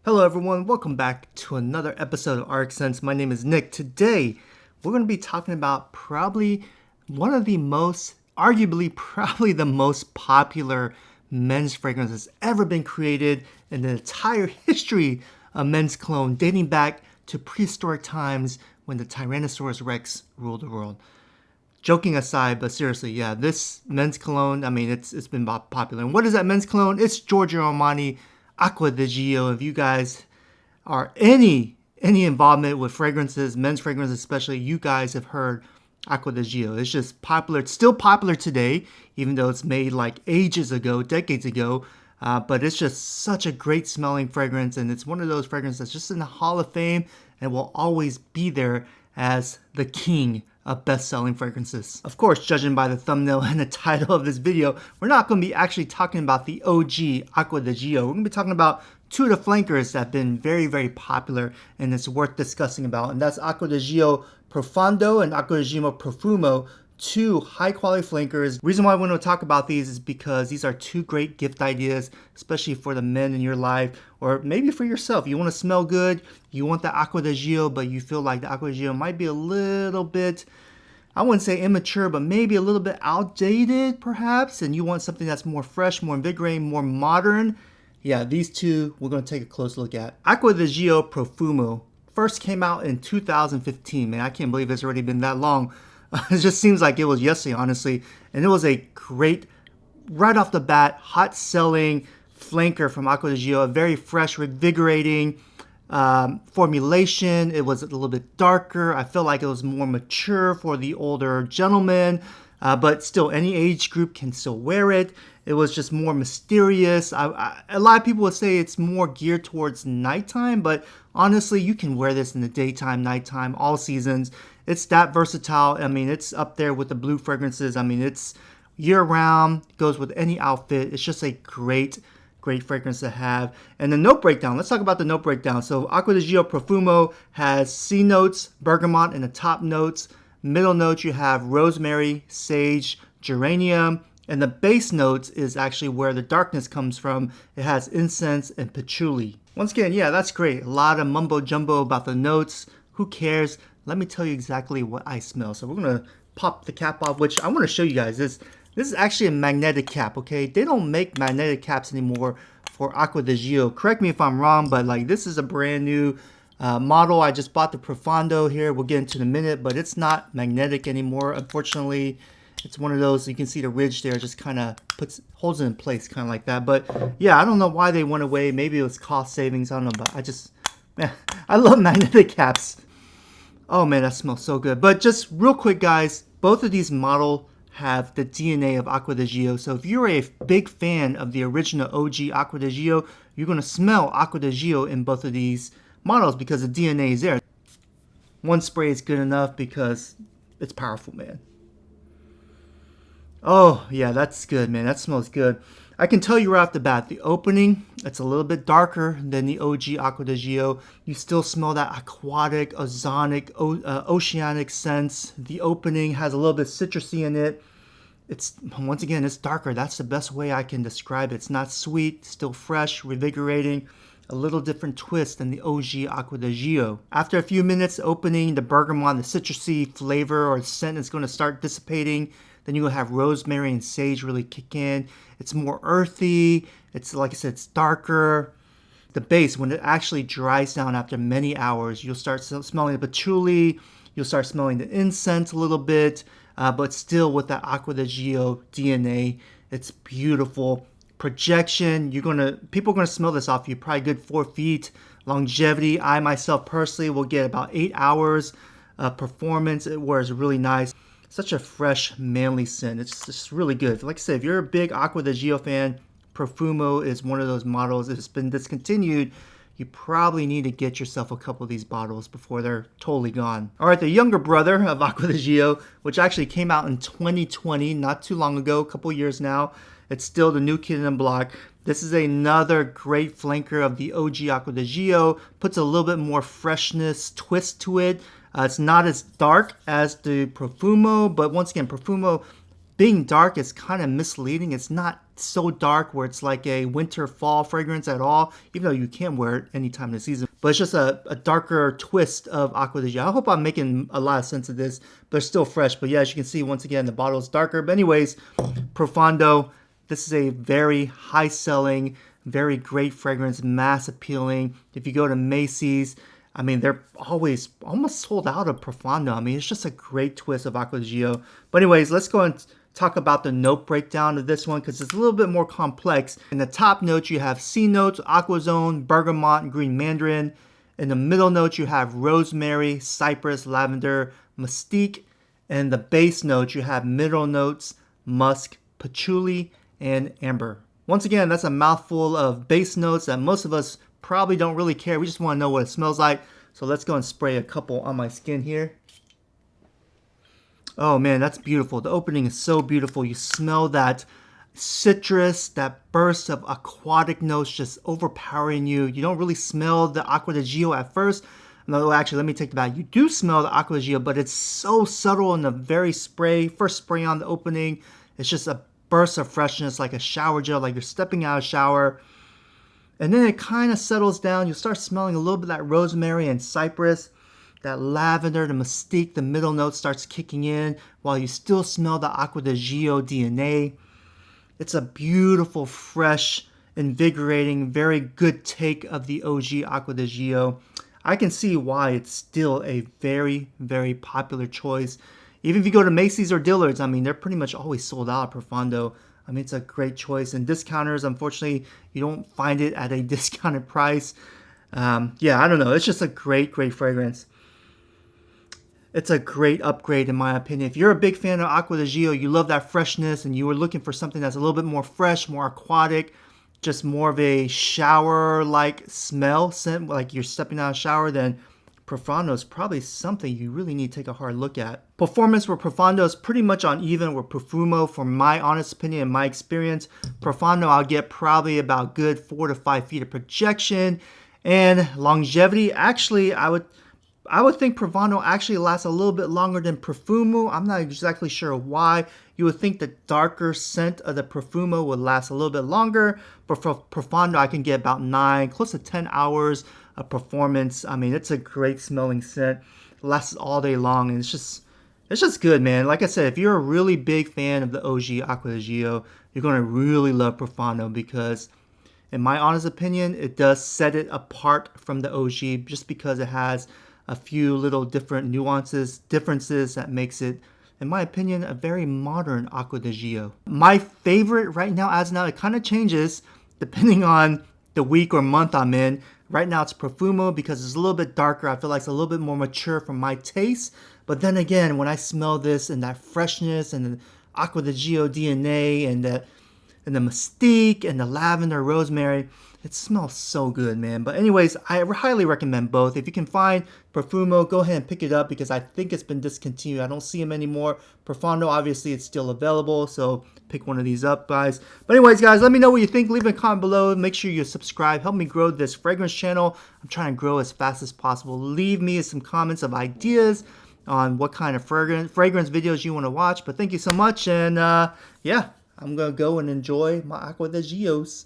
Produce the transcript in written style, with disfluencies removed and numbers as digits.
Hello everyone, welcome back to another episode of RxSense. My name is Nick. Today, we're going to be talking about probably one of the most, arguably probably the most popular men's fragrance that's ever been created in the entire history of men's cologne, dating back to prehistoric times when the Tyrannosaurus Rex ruled the world. Joking aside, but seriously, yeah, this men's cologne, it's been popular. And what is that men's cologne? It's Georgio Armani Acqua Di Gio. If you guys are any involvement with fragrances, men's fragrances especially, you guys have heard Acqua Di Gio. It's just popular. It's still popular today, even though it's made like ages ago, decades ago. But it's just such a great smelling fragrance, and it's one of those fragrances that's just in the Hall of Fame and will always be there as the king of best-selling fragrances. Of course, judging by the thumbnail and the title of this video, we're not going to be actually talking about the OG Acqua Di Gio. We're going to be talking about two of the flankers that have been very, very popular and it's worth discussing about, and that's Acqua Di Gio Profondo and Acqua Di Gio Profumo, two high-quality flankers. The reason why I want to talk about these is because these are two great gift ideas, especially for the men in your life, or maybe for yourself. You want to smell good, you want the Acqua Di Gio, but you feel like the Acqua Di Gio might be a little bit, I wouldn't say immature, but maybe a little bit outdated, perhaps, and you want something that's more fresh, more invigorating, more modern. Yeah, these two we're going to take a close look at. Acqua Di Gio Profumo first came out in 2015. Man, I can't believe it's already been that long. It just seems like it was yesterday, honestly. And it was a great, right off the bat, hot-selling flanker from Acqua Di Gio. A very fresh, revigorating formulation. It was a little bit darker. I feel like it was more mature for the older gentlemen. But still, any age group can still wear it. It was just more mysterious. A lot of people would say it's more geared towards nighttime, but honestly, you can wear this in the daytime, nighttime, all seasons. It's that versatile. I mean, it's up there with the blue fragrances. I mean, it's year-round, goes with any outfit. It's just a great fragrance to have. And the note breakdown, let's talk about the note breakdown. So Acqua Di Gio Profumo has C notes, bergamot in the top notes. Middle notes, you have rosemary, sage, geranium. And the base notes is actually where the darkness comes from. It has incense and patchouli. Once again, yeah, that's great. A lot of mumbo jumbo about the notes. Who cares? Let me tell you exactly what I smell. So we're going to pop the cap off, which I want to show you guys. This is actually a magnetic cap, okay? They don't make magnetic caps anymore for Acqua Di Gio. Correct me if I'm wrong, but like this is a brand new model. I just bought the Profondo here. We'll get into it in a minute, but it's not magnetic anymore, unfortunately. It's one of those, you can see the ridge there just kind of holds it in place, kind of like that. But yeah, I don't know why they went away. Maybe it was cost savings. I don't know, but man, I love magnetic caps. Oh man, that smells so good. But just real quick, guys, both of these models have the DNA of Acqua Di Gio. So if you're a big fan of the original OG Acqua Di Gio, you're going to smell Acqua Di Gio in both of these models because the DNA is there. One spray is good enough because it's powerful, man. Oh, yeah, that's good, man. That smells good. I can tell you right off the bat, the opening, it's a little bit darker than the OG Acqua Di Gio. You still smell that aquatic, ozonic, oceanic sense. The opening has a little bit citrusy in it. Once again, it's darker. That's the best way I can describe it. It's not sweet, still fresh, revigorating. A little different twist than the OG Acqua Di Gio. After a few minutes opening, the bergamot, the citrusy flavor or scent is going to start dissipating. Then you're going to have rosemary and sage really kick in. It's more earthy. It's, like I said, it's darker. The base, when it actually dries down after many hours, you'll start smelling the patchouli. You'll start smelling the incense a little bit. But still with that Acqua Di Gio DNA. It's beautiful. Projection, people are going to smell this off you. Probably good 4 feet. Longevity, I myself personally will get about 8 hours of performance. It wears really nice. Such a fresh, manly scent. It's just really good. Like I said, if you're a big Acqua Di Gio fan, Profumo is one of those models. If it's been discontinued, you probably need to get yourself a couple of these bottles before they're totally gone. All right, the younger brother of Acqua Di Gio, which actually came out in 2020, not too long ago, a couple years now. It's still the new kid in the block. This is another great flanker of the OG Acqua Di Gio. Puts a little bit more freshness twist to it. It's not as dark as the Profumo, but once again, Profumo being dark is kind of misleading. It's not so dark where it's like a winter fall fragrance at all, even though you can wear it any time of the season. But it's just a darker twist of Acqua Di Gio. I hope I'm making a lot of sense of this, but it's still fresh. But yeah, as you can see, once again, the bottle is darker. But anyways, Profondo, this is a very high selling, very great fragrance, mass appealing. If you go to Macy's, I mean, they're always almost sold out of Profondo. I mean, it's just a great twist of Acqua Di Gio. But anyways, let's go and talk about the note breakdown of this one because it's a little bit more complex. In the top notes, you have C notes, aquazone, bergamot, and green mandarin. In the middle notes, you have rosemary, cypress, lavender, mystique. And the base notes, you have middle notes, musk, patchouli, and amber. Once again, that's a mouthful of base notes that most of us probably don't really care. We just want to know what it smells like. So let's go and spray a couple on my skin here. Oh man, that's beautiful. The opening is so beautiful. You smell that citrus, that burst of aquatic notes just overpowering you. You don't really smell the Acqua Di Gio at first. No, actually, let me take that back. You do smell the Acqua Di Gio, but it's so subtle in the very first spray on the opening. It's just a burst of freshness, like a shower gel, like you're stepping out of a shower. And then it kind of settles down. You'll start smelling a little bit of that rosemary and cypress. That lavender, the mystique, the middle note starts kicking in while you still smell the Acqua Di Gio DNA. It's a beautiful, fresh, invigorating, very good take of the OG Acqua Di Gio. I can see why it's still a very, very popular choice. Even if you go to Macy's or Dillard's, I mean, they're pretty much always sold out Profondo. I mean, it's a great choice. And discounters, unfortunately, you don't find it at a discounted price. Yeah, I don't know. It's just a great, great fragrance. It's a great upgrade in my opinion. If you're a big fan of Acqua Di Gio, you love that freshness and you were looking for something that's a little bit more fresh, more aquatic, just more of a shower-like smell, scent, like you're stepping out of a shower, then Profondo is probably something you really need to take a hard look at. Performance with Profondo is pretty much on even with Profumo for my honest opinion and my experience. Profondo, I'll get probably about good 4 to 5 feet of projection. And longevity, actually, I would think Profondo actually lasts a little bit longer than Profumo. I'm not exactly sure why. You would think the darker scent of the Profumo would last a little bit longer, but for Profondo, I can get about 9, close to 10 hours of performance. I mean, it's a great smelling scent. It lasts all day long, and it's just good, man. Like I said, if you're a really big fan of the OG Acqua Di Gio, you're going to really love Profondo because, in my honest opinion, it does set it apart from the OG just because it has a few little different differences that makes it, in my opinion, a very modern Acqua Di Gio. My favorite right now, as now, it kind of changes depending on the week or month I'm in. Right now it's Profumo because it's a little bit darker. I feel like it's a little bit more mature for my taste. But then again, when I smell this and that freshness and the Acqua Di Gio DNA and the mystique and the lavender, rosemary, it smells so good, man. But anyways, I highly recommend both. If you can find Profumo, go ahead and pick it up because I think it's been discontinued. I don't see them anymore. Profondo, obviously, it's still available, so pick one of these up, guys. But anyways, guys, let me know what you think. Leave a comment below. Make sure you subscribe. Help me grow this fragrance channel. I'm trying to grow as fast as possible. Leave me some comments of ideas on what kind of fragrance videos you want to watch. But thank you so much, and yeah, I'm going to go and enjoy my Acqua Di Gios.